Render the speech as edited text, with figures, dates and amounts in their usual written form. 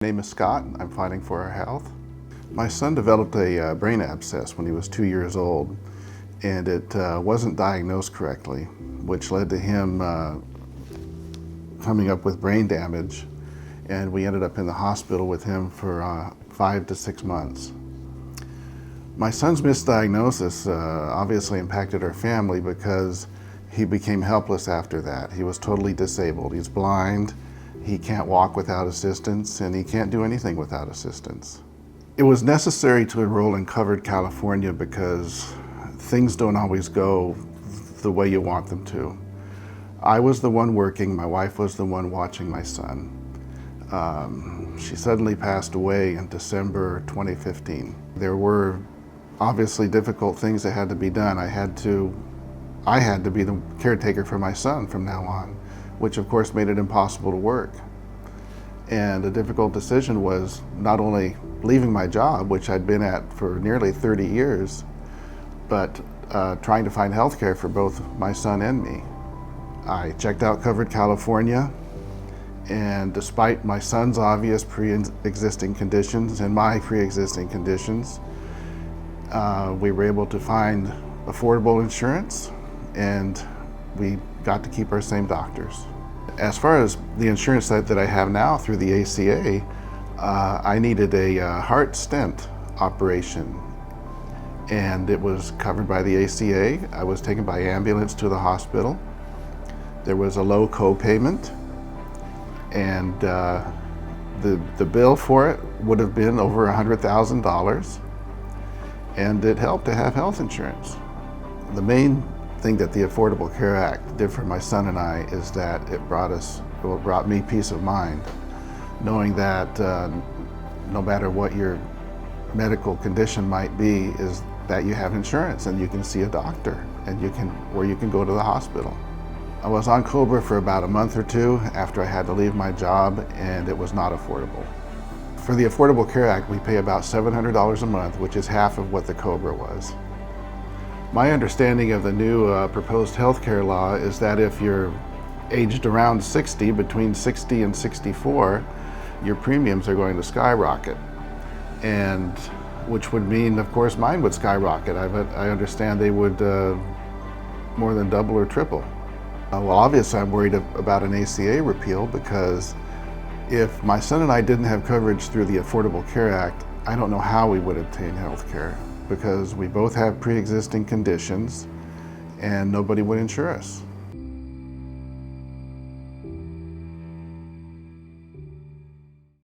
My name is Scott. I'm fighting for our health. My son developed a brain abscess when he was 2 years old, and it wasn't diagnosed correctly, which led to him coming up with brain damage, and we ended up in the hospital with him for 5 to 6 months. My son's misdiagnosis obviously impacted our family because he became helpless after that. He was totally disabled. He's blind. He can't walk without assistance, and he can't do anything without assistance. It was necessary to enroll in Covered California because things don't always go the way you want them to. I was the one working, my wife was the one watching my son. She suddenly passed away in December 2015. There were obviously difficult things that had to be done. I had to be the caretaker for my son from now on, which of course made it impossible to work. And a difficult decision was not only leaving my job, which I'd been at for nearly 30 years, but trying to find health care for both my son and me. I checked out Covered California, and despite my son's obvious pre-existing conditions and my pre-existing conditions, we were able to find affordable insurance, and we got to keep our same doctors. As far as the insurance that I have now through the ACA, I needed a heart stent operation, and it was covered by the ACA. I was taken by ambulance to the hospital. There was a low co-payment, and the bill for it would have been over $100,000, and it helped to have health insurance. The main thing that the Affordable Care Act did for my son and I is that it brought me peace of mind, knowing that no matter what your medical condition might be, is that you have insurance and you can see a doctor and you can go to the hospital. I was on COBRA for about a month or two after I had to leave my job, and it was not affordable. For the Affordable Care Act, we pay about $700 a month, which is half of what the COBRA was. My understanding of the new proposed healthcare law is that if you're aged around 60, between 60 and 64, your premiums are going to skyrocket, and which would mean, of course, mine would skyrocket. I understand they would more than double or triple. Well, obviously I'm worried about an ACA repeal, because if my son and I didn't have coverage through the Affordable Care Act, I don't know how we would obtain health care, because we both have pre-existing conditions and nobody would insure us.